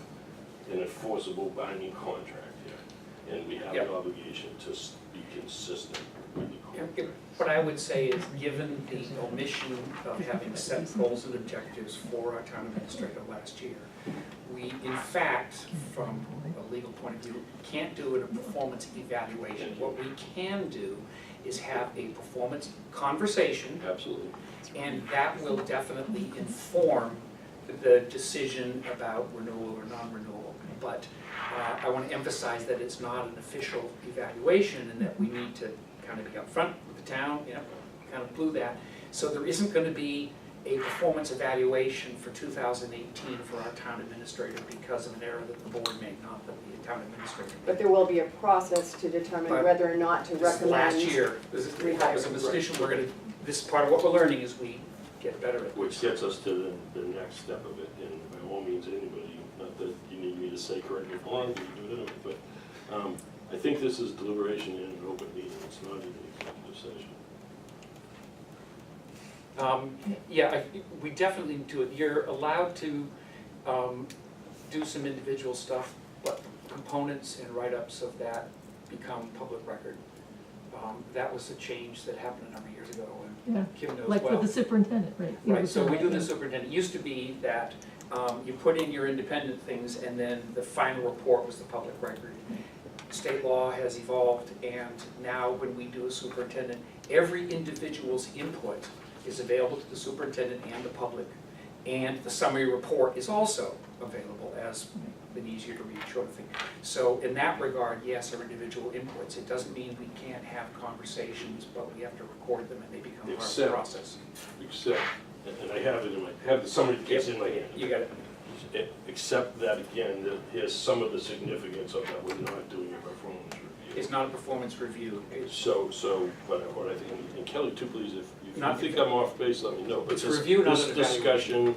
an enforceable binding contract here, and we have Yep. an obligation to be consistent with the contract. What I would say is, given the omission of having set goals and objectives for our town administrator last year, we, in fact, from a legal point of view, can't do a performance evaluation. What we can do is have a performance conversation, Absolutely. and that will definitely inform the decision about renewal or non-renewal. But I want to emphasize that it's not an official evaluation, and that we need to kind of be upfront with the town, kind of blew that. So there isn't going to be a performance evaluation for 2018 for our town administrator because of an error that the board made, not that the town administrator made. But there will be a process to determine But whether or not to This is recommend. last year, that was a decision, we're gonna, this is part of what we're learning is we get better at Which gets us to the next step of it, and by all means, anybody, not that you need me to say correct me if I'm wrong, you can do it anyway, but I think this is deliberation in an open meeting, it's not an executive session. Yeah, we definitely do it. You're allowed to do some individual stuff, but components and write-ups of that become public record. That was a change that happened a number of years ago, Yeah, and Kim knows like well. with the superintendent, right? You Right, were so we saying do that, the yeah. superintendent. It used to be that you put in your independent things and then the final report was the public record. State law has evolved, and now when we do a superintendent, every individual's input is available to the superintendent and the public. And the summary report is also available as an easier to read sort of thing. So in that regard, yes, our individual inputs. It doesn't mean we can't have conversations, but we have to record them and they become part of the Except- process. Except, and I have it in my, have the summary case in my hand. You got it. Except that, again, that here's some of the significance of that, we're not doing a performance review. It's not a performance review. It's So, what I think, and Kelly too, please, if you Not- think I'm off base, let me know. But It's a this- review, not This an evaluation. discussion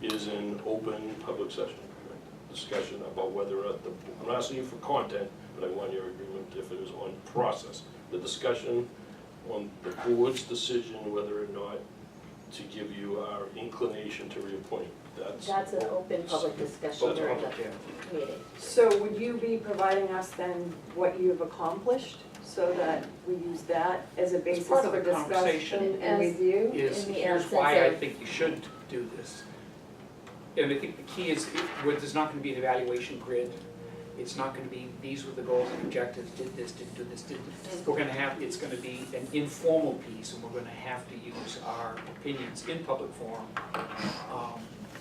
is in open public session, correct? Discussion about whether or not, I'm not asking you for content, but I want your agreement if it is on process. The discussion on the board's decision whether or not to give you our inclination to reappoint. That's an open public discussion Open during the public, yeah. meeting. So would you be providing us then what you've accomplished, so that we use that as a basis part for of the conversation. discussion and review? Is, In the here's absence why I of- think you should do this. And I think the key is, where there's not gonna be an evaluation grid. It's not gonna be, these were the goals and objectives, did this, didn't do this, didn't. We're gonna have, it's gonna be an informal piece, and we're gonna have to use our opinions in public forum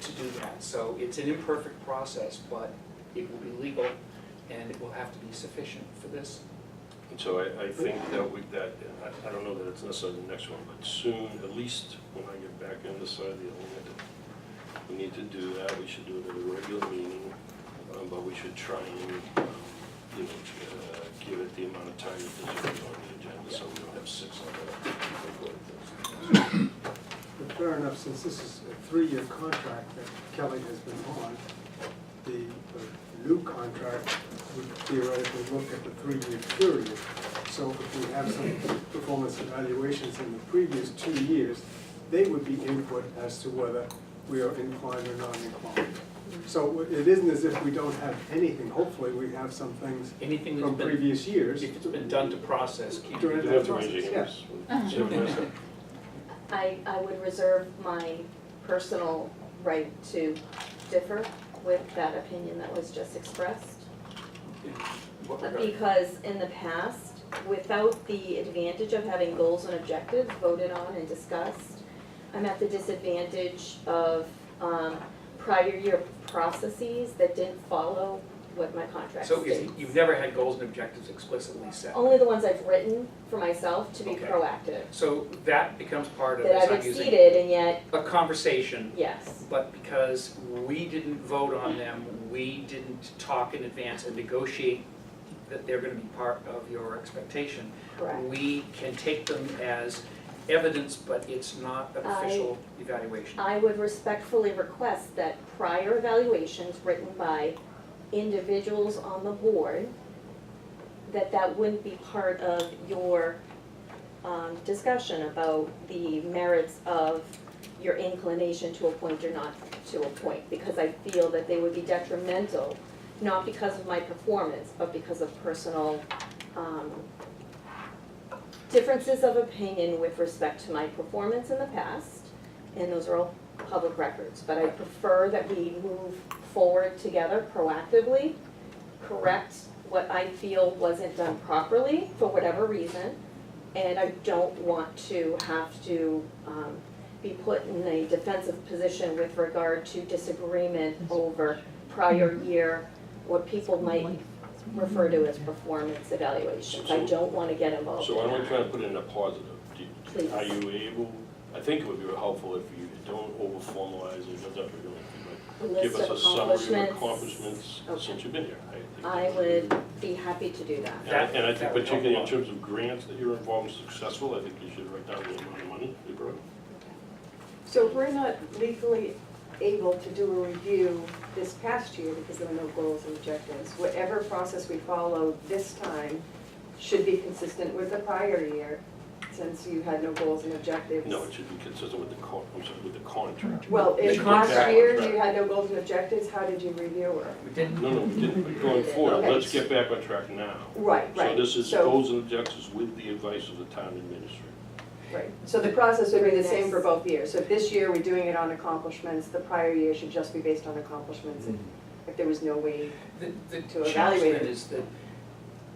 to do that. So it's an imperfect process, but it will be legal, and it will have to be sufficient for this. And so I think that I don't know that it's necessarily the next one, but soon, at least when I get back on the side of the element, we need to do that, we should do it at a regular meeting, but we should try and, give it the amount of time that deserves on the agenda, so we don't have 6 on that. But fair enough, since this is a 3-year contract that Kelly has been on, the new contract would theoretically look at the 3-year period. So if we have some performance evaluations in the previous 2 years, they would be input as to whether we are inclined or not inclined. So it isn't as if we don't have anything. Hopefully, we have some things Anything that's from been, previous years. if it's been done to process, keep During it You that have to process, raise your yeah. hands. I would reserve my personal right to differ with that opinion that was just expressed. what regard? Because in the past, without the advantage of having goals and objectives voted on and discussed, I'm at the disadvantage of prior year processes that didn't follow what my contract So states. you've never had goals and objectives explicitly set? Only the ones I've written for myself to be Okay. proactive, So that becomes part of that this, I've I'm using exceeded, and yet, a conversation, yes, but because we didn't vote on them, we didn't talk in advance and negotiate that they're gonna be part of your expectation. correct. We can take them as evidence, but it's not an official evaluation. I would respectfully request that prior evaluations written by individuals on the board, that wouldn't be part of your discussion about the merits of your inclination to appoint or not to appoint, because I feel that they would be detrimental, not because of my performance, but because of personal differences of opinion with respect to my performance in the past, and those are all public records, but I prefer that we move forward together proactively, correct what I feel wasn't done properly for whatever reason, and I don't want to have to be put in a defensive position with regard to disagreement over prior year, what people might refer to as performance evaluations. I don't want to get involved So why in don't we try that. to put it in a positive? Please. Are you able, I think it would be helpful if you don't over formalize it, doesn't have to be A like, give list us of a summary of accomplishments. accomplishments Okay. since you've been here. think I that would be happy to do that. And I That think would help a particularly in lot. terms of grants that you're involved in successful, I think you should write down the amount of money you brought. So if we're not legally able to do a review this past year because there were no goals and objectives, whatever process we follow this time should be consistent with the prior year, since you had no goals and objectives? No, it should be consistent with with the contract. Well, The if contract. last year you had no goals and objectives, how did you review her? We didn't. No, we didn't, but going forward, Okay. let's get back on track now. Right, So right. this is So- goals and objectives with the advice of the town administrator. Right, so the process would be the same for Yes. both years. So if this year we're doing it on accomplishments, the prior year should just be based on accomplishments. If there was no way, The To challenge evaluate then it. is that,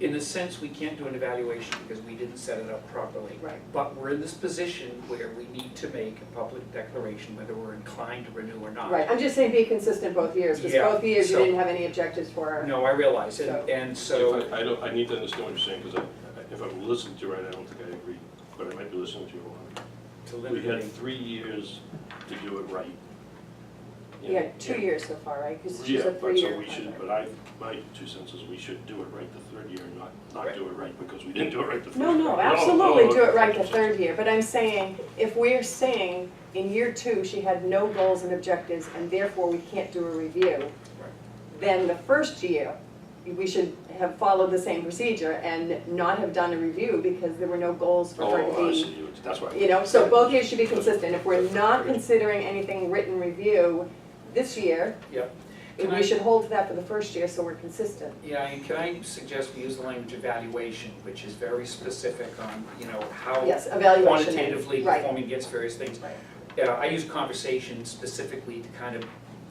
in a sense, we can't do an evaluation because we didn't set it up properly. right, But we're in this position where we need to make a public declaration whether we're inclined to renew or not. right. I'm just saying be consistent both years, because Yeah, both years you so- didn't have any objectives for her. No, I realize it, So- and so, I need to understand what you're saying, because if I'm listening to you right, I don't think I agree, but I might be listening to you wrong. to We limit had it. 3 years to do it right. You had 2 years so far, right? Because she's Yeah, a but so 3-year we should, contract. but my 2 cents is we should do it right the third year, not do it right because we didn't do it right the first year. No, absolutely do it right the okay. third year, but I'm saying, if we're saying in year 2, she had no goals and objectives, and therefore we can't do a review, then the first year, we should have followed the same procedure and not have done a review because there were no goals for her to Oh, I be. see, that's why. You know, so both years should be consistent. If we're not considering anything written review this year, Yep. Can we I- should hold to that for the first year so we're consistent. Yeah, and can I suggest we use the language evaluation, which is very specific on, how Yes, evaluation. quantitatively Right. performing against various things. Right. I use conversation specifically to kind of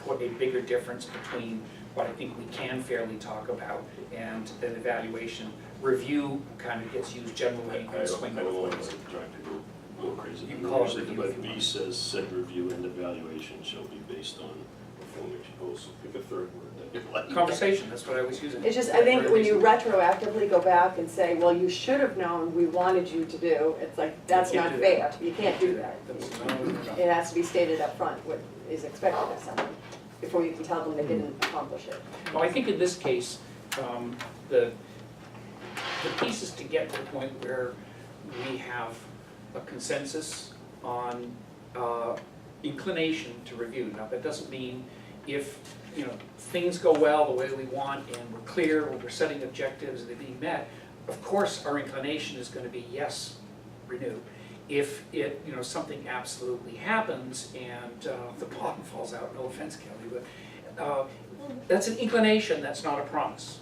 put a bigger difference between what I think we can fairly talk about and an evaluation. Review kind of gets used generally in swing I don't want votes. to drive people a little crazy. You can call it Usually, review but if you B want. says said review and evaluation shall be based on performance goals. So pick a third word that you like. Conversation, that's what I was using. It's just, I think when you retroactively go back and say, well, you should have known, we wanted you to do, it's like, that's You not can't do fair. that. You can't do that. That's- no, no, no. It has to be stated up front what is expected of someone before you can tell them they didn't accomplish it. Well, I think in this case, the piece is to get to the point where we have a consensus on inclination to review. Now, that doesn't mean if, things go well the way we want and we're clear, we're setting objectives and they're being met, of course, our inclination is gonna be yes, renew. If something absolutely happens and the bottom falls out, no offense, Kelly, but that's an inclination, that's not a promise.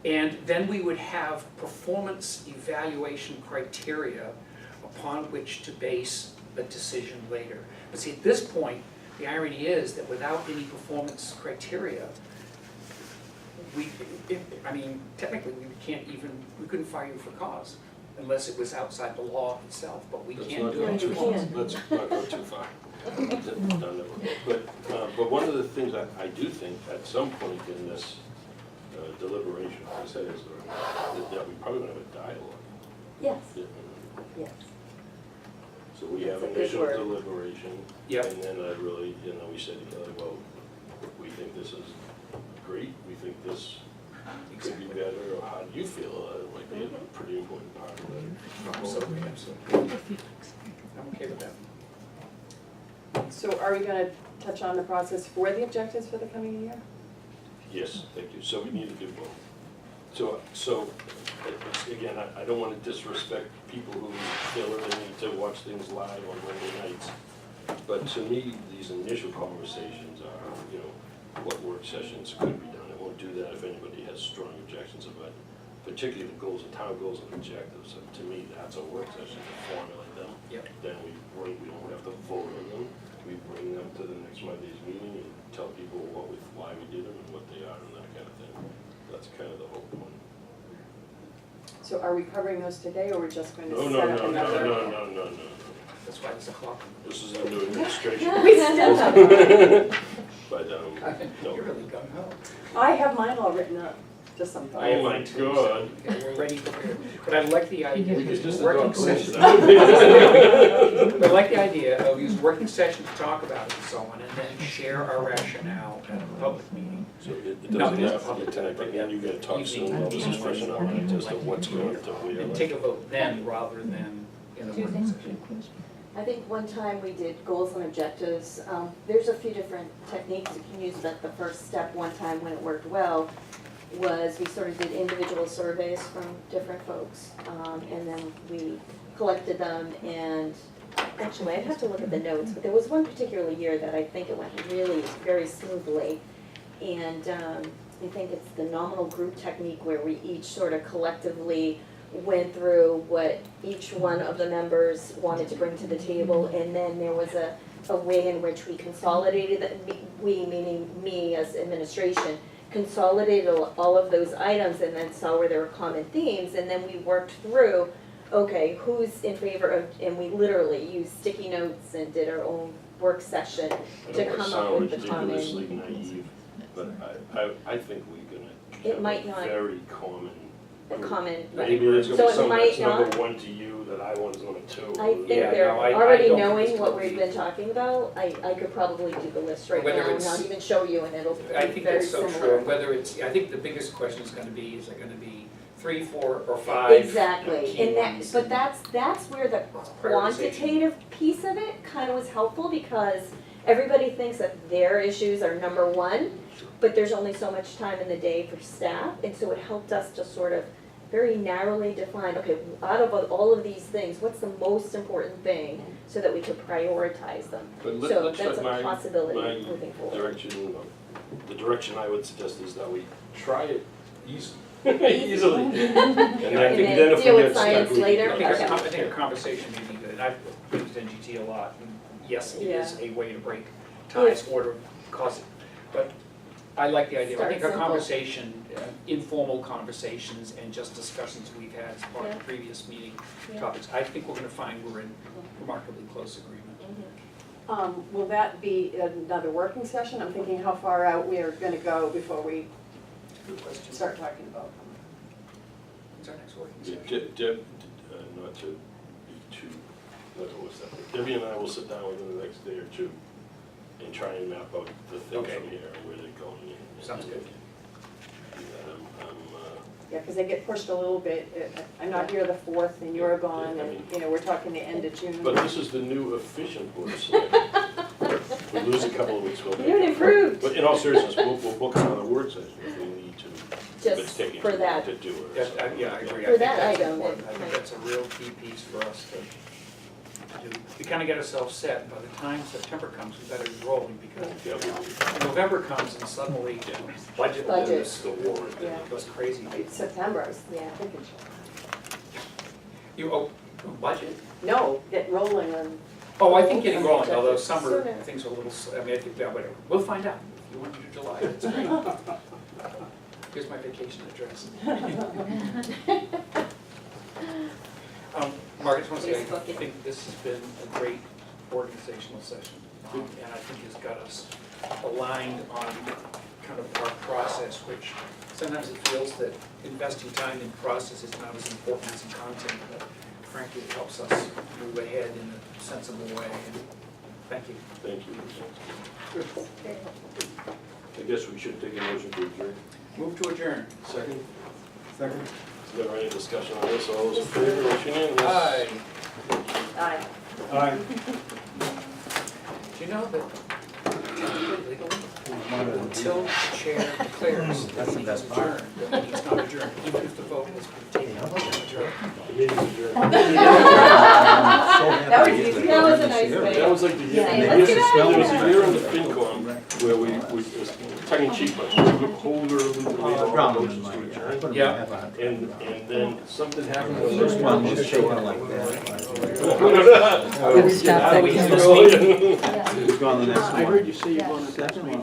And then we would have performance evaluation criteria upon which to base a decision later. But see, at this point, the irony is that without any performance criteria, technically, we couldn't fire you for cause unless it was outside the law itself, but we Let's can't not do go it. too far. Let's not go too far. But one of the things I do think at some point in this deliberation, I said, is that we probably want to have a dialogue. Yes, Yeah. yes. So we That's have a good initial word. deliberation. Yep. And then I really, we said together, well, we think this is great, we think this could be better, or how do you feel? It might be a pretty important part of it. Absolutely, absolutely. I'm okay with that. So are we gonna touch on the process for the objectives for the coming year? Yes, thank you. So we need to do both. So again, I don't want to disrespect people who feel that they need to watch things live on Monday nights. But to me, these initial conversations are, what work sessions could be done. I won't do that if anybody has strong objections about, particularly the goals, the town goals and objectives. So to me, that's a work session to formulate them. Yep. Then we don't have to vote on them. We bring them to the next Monday's meeting and tell people why we did them and what they are and that kind of thing. That's kind of the whole point. So are we covering those today, or we're just going to No, set no, up no, no, another? no. That's why there's a clock. This is a new administration. But, no. You're really gung ho. I have mine all written up, just some thoughts. Oh, my God. Okay, we're ready prepared. But I like the idea, We could just working adopt session. this. I like the idea of using working session to talk about it and so on, and then share our rationale at a public meeting. So it No, doesn't it's have to be public. tonight, but again, you gotta talk soon, Evening. while this is fresh in our minds as to what's going to where. And take a vote then rather than in a working session. I think one time we did goals and objectives. There's a few different techniques you can use, but the first step one time when it worked well was we sort of did individual surveys from different folks. And then we collected them, and actually, I'd have to look at the notes, but there was one particular year that I think it went really very smoothly. And I think it's the nominal group technique where we each sort of collectively went through what each one of the members wanted to bring to the table, and then there was a way in which we consolidated, we meaning me as administration, consolidated all of those items and then saw where there were common themes, and then we worked through, okay, who's in favor of, and we literally used sticky notes and did our own work session to come up with the common. Ridiculously naive, but I think we're gonna It have might a not- very common. The common, Maybe there's So gonna be it some might that's number not. one to you that I want as number two. I think Yeah, they're no, I already don't think knowing it's what gonna we've be- been talking about, I could probably do the list right Whether now and it's- not even show you, and it'll I be think very that's so true, similar. and whether it's, I think the biggest question is gonna be, is it gonna be 3, 4, or 5? Exactly, key and that, ones? but that's where the Prioritization. quantitative piece of it kind of was helpful, because everybody thinks that their issues are number one, but there's only so much time in the day for staff, and so it helped us to sort of very narrowly define, okay, out of all of these things, what's the most important thing, so that we could prioritize them. But So let's that's let a possibility my moving forward. direction, the direction I would suggest is that we try it easily. And And then then if deal we with get stuck, science we can later? go I think, back. I think a conversation may be good, and I've been to NGT a lot, and yes, it is a way to break ties or to cause it, but I like the idea. I Start think a simple. conversation, informal conversations and just discussions we've had as part of Yeah. previous meeting Yeah. topics, I think we're gonna find we're in remarkably close agreement. Mhm. Will that be another working session? I'm thinking how far out we are gonna go before we Good question. start talking about them. When's our next working Yeah, session? Deb, not to be too, what's that? Debbie and I will sit down within the next day or two and try and map out the things Okay. from here and where they're going. and- Sounds good. Yeah, because they get pushed a little bit. I'm not here the 4th and you're gone, Yeah, I and, mean- you know, we're talking the end of June. But this is the new efficient board of selectmen. We lose a couple of weeks, we'll make You're up for it. improved. But in all seriousness, we'll book another work session if we need to, if it's Just taking for too long that. to do it. or Yeah, something. yeah, I agree. I For think that that's item, important. it I think might- that's a real key piece for us to do. We kind of get ourselves set, by the time September comes, we better be rolling, because Yeah, November comes and suddenly budget Budget. is, the warrant. Yeah. goes crazy. September, I was Yeah. thinking. You, budget? No, get rolling on, Oh, I think getting rolling, although summer Sooner. things are a little, I mean, I think, yeah, whatever. We'll find out. If you want to do July, that's great. Here's my vacation address. Mark, I just want to say, I Facebook it. think this has been a great organizational session. And I think it's got us aligned on kind of our process, which sometimes it feels that investing time in process is not as important as in content, but frankly, it helps us move ahead in a sensible way. And thank you. Thank you. I guess we should take a motion to adjourn. Move to adjourn. Second, Second? is there any discussion on this? All those in favor, it's unanimous. Aye. aye. Aye. Do you know that legally, until the chair declares that the meeting is adjourned, the meeting's not adjourned, even if the vote has been taken, it's adjourned. The meeting's adjourned. That was easy. That was a nice way. That was like the year, Yeah, let's get out there was of a here. year on the FinCom where we was tongue in cheek, but we would hold her legally all motions to adjourn. Yeah. And then something happened. when This those one motions was showed taken up. like that. No, Good stuff. How do we use this meeting? Who's gone the next one? I heard you say you're going to that meeting.